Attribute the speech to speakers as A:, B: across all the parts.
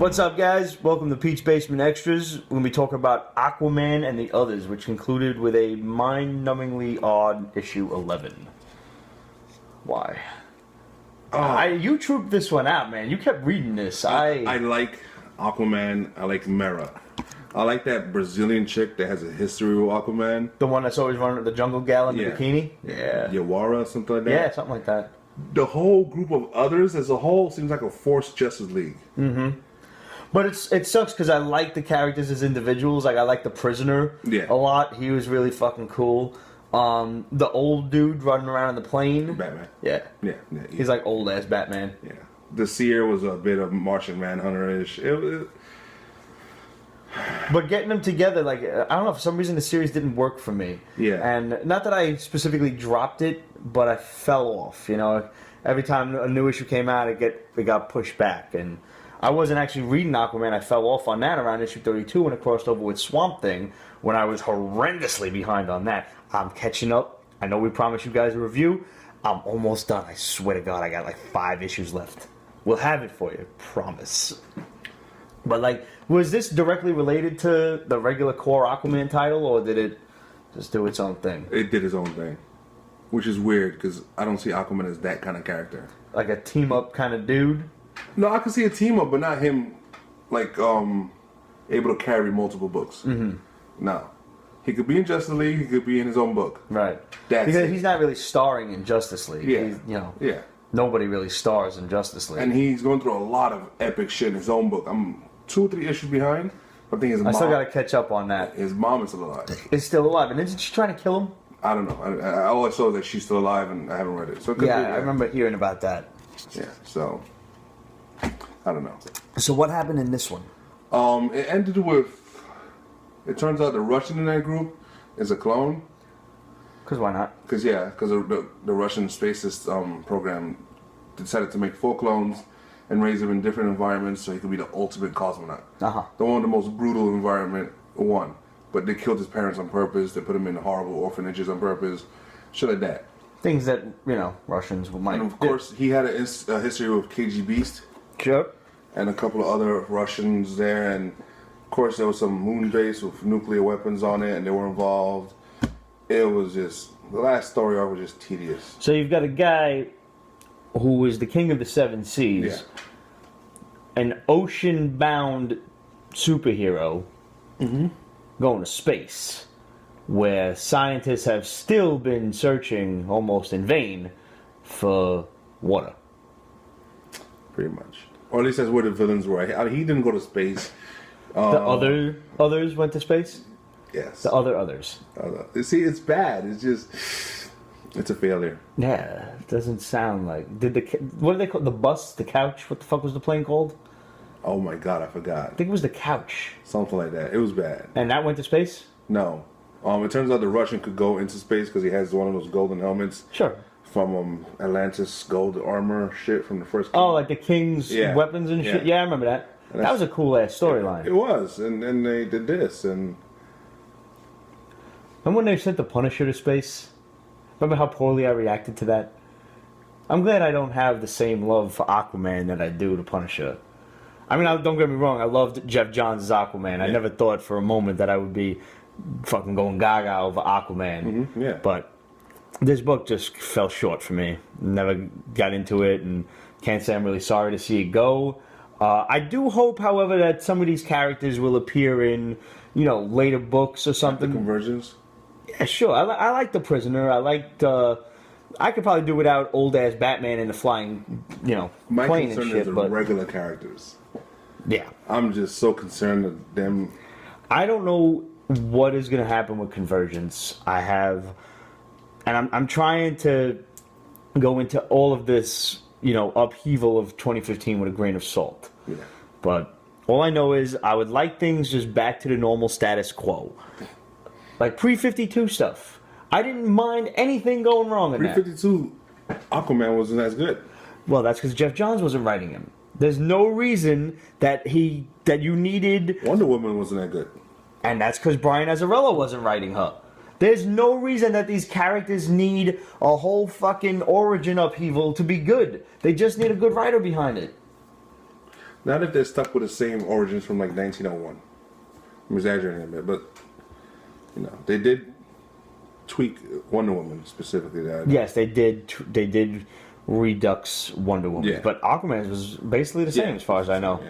A: What's up, guys? Welcome to Pete's Basement Extras. We're going to be talking about Aquaman and the Others, which concluded with a mind-numbingly odd issue 11. Why? You trooped this one out, man. You kept reading this.
B: I like Aquaman. I like Mera. I like that Brazilian chick that has a history with Aquaman.
A: The one that's always running the jungle gal in the bikini? Yeah.
B: Yawara, something like that.
A: Yeah, something like that.
B: The whole group of others as a whole seems like a forced Justice League.
A: Mm-hmm. But it sucks because I like the characters as individuals. Like, I like the Prisoner a lot. He was really fucking cool. The old dude running around in the plane.
B: Batman.
A: Yeah. He's like old-ass Batman.
B: Yeah. The Seer was a bit of Martian Manhunter-ish.
A: But getting them together, like, I don't know, for some reason the series didn't work for me.
B: Yeah.
A: And not that I specifically dropped it, but I fell off, you know. Every time a new issue came out, it got pushed back. And I wasn't actually reading Aquaman. I fell off on that around issue 32 when it crossed over with Swamp Thing, when I was horrendously behind on that. I'm catching up. I know we promised you guys a review. I'm almost done. I swear to God, I got like 5 issues left. We'll have it for you. Promise. But, like, was this directly related to the regular core Aquaman title, or did it just do its own thing?
B: It did its own thing. Which is weird, because I don't see Aquaman as that kind of character.
A: Like a team-up kind of dude?
B: No, I could see a team-up, but not him, like, able to carry multiple books. Mm-hmm. No. He could be in Justice League, he could be in his own book.
A: Right. Because he's not really starring in Justice League.
B: Yeah.
A: He's, you know.
B: Yeah.
A: Nobody really stars in Justice League.
B: And he's going through a lot of epic shit in his own book. I'm 2 or 3 issues behind. I think his mom...
A: I still got to catch up on that.
B: His mom is still alive.
A: Is still alive. And isn't she trying to kill him?
B: I don't know. All I saw is that she's still alive, and I haven't read it. So it could
A: yeah,
B: be,
A: I remember hearing about that.
B: Yeah, so... I don't know.
A: So what happened in this one?
B: It ended with... It turns out the Russian in that group is a clone.
A: Because why not?
B: Because the Russian space system program decided to make 4 clones and raise them in different environments so he could be the ultimate cosmonaut.
A: Uh-huh.
B: The one with the most brutal environment, one. But they killed his parents on purpose. They put him in horrible orphanages on purpose. Shit like that.
A: Things that, you know, Russians might...
B: And of course, he had a history with KG Beast.
A: Sure.
B: And a couple of other Russians there. And of course, there was some moon base with nuclear weapons on it, and they were involved. It was just... The last story arc was just tedious.
A: So you've got a guy who was the king of the 7 seas, an ocean-bound superhero going to space, where scientists have still been searching almost in vain for water.
B: Pretty much. Or at least that's where the villains were. He didn't go to space.
A: The others went to space?
B: Yes.
A: The others.
B: See, it's bad. It's just... It's a failure.
A: Yeah, it doesn't sound like... What do they call the bus? The couch? What the fuck was the plane called?
B: Oh my God, I forgot.
A: I think it was the couch.
B: Something like that. It was bad.
A: And that went to space?
B: No. It turns out the Russian could go into space because he has one of those golden helmets.
A: Sure.
B: From Atlantis gold armor shit from the first
A: king. Oh, like the king's weapons and shit? Yeah, I remember that. That was a cool-ass storyline.
B: It was. And they did this. And
A: when they sent the Punisher to space? Remember how poorly I reacted to that? I'm glad I don't have the same love for Aquaman that I do to Punisher. I mean, don't get me wrong, I loved Jeff Johns' Aquaman. I never thought for a moment that I would be fucking going gaga over Aquaman. But this book just fell short for me. Never got into it, and can't say I'm really sorry to see it go. I do hope, however, that some of these characters will appear in, you know, later books or something.
B: The Convergence?
A: Yeah, sure. I like the Prisoner. I liked... I could probably do without old-ass Batman and the flying, you know, plane and shit. My concern is
B: the regular characters.
A: Yeah.
B: I'm just so concerned with them.
A: I don't know what is going to happen with Convergence. And I'm trying to go into all of this, you know, upheaval of 2015 with a grain of salt.
B: Yeah. But
A: all I know is I would like things just back to the normal status quo. Like pre-52 stuff. I didn't mind anything going wrong in that.
B: Pre-52, Aquaman wasn't as good.
A: Well, that's because Jeff Johns wasn't writing him. There's no reason that you needed...
B: Wonder Woman wasn't that good.
A: And that's because Brian Azzarello wasn't writing her. There's no reason that these characters need a whole fucking origin upheaval to be good. They just need a good writer behind it.
B: Not if they're stuck with the same origins from like 1901. I'm exaggerating a bit, but they did tweak Wonder Woman specifically.
A: Yes, they did. They did redux Wonder Woman,
B: Yeah.
A: but Aquaman was basically the same as far as I know.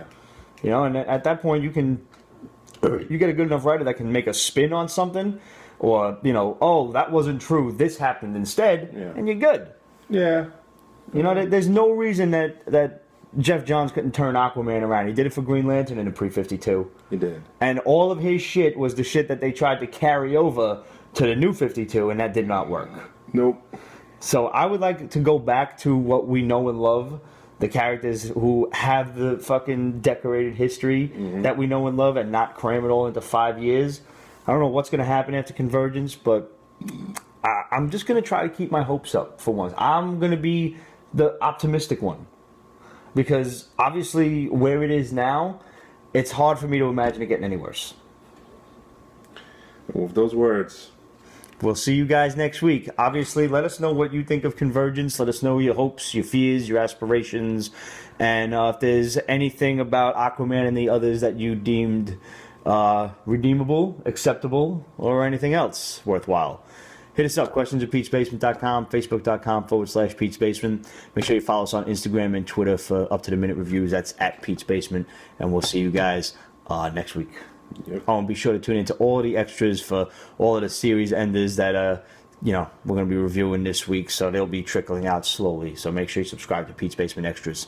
B: Yeah.
A: And at that point, you get a good enough writer that can make a spin on something, or oh, that wasn't true. This happened instead, and you're good.
B: Yeah.
A: There's no reason that Jeff Johns couldn't turn Aquaman around. He did it for Green Lantern in the pre-52.
B: He did.
A: And all of his shit was the shit that they tried to carry over to the new 52, and that did not work.
B: Nope.
A: So I would like to go back to what we know and love, the characters who have the fucking decorated history that we know and love, and not cram it all into 5 years. I don't know what's going to happen after Convergence, but I'm just going to try to keep my hopes up for once. I'm going to be the optimistic one. Because obviously where it is now, it's hard for me to imagine it getting any worse.
B: With those words,
A: we'll see you guys next week. Obviously, let us know what you think of Convergence. Let us know your hopes, your fears, your aspirations. And if there's anything about Aquaman and the others that you deemed redeemable, acceptable, or anything else worthwhile. Hit us up, questions@Pete'sBasement.com, Facebook.com/Pete'sBasement. Make sure you follow us on Instagram and Twitter for up-to-the-minute reviews. That's @Pete'sBasement. And we'll see you guys next week.
B: Yep.
A: Oh, and be sure to tune into all the extras for all of the series enders that we're going to be reviewing this week. So they'll be trickling out slowly. So make sure you subscribe to Pete's Basement Extras.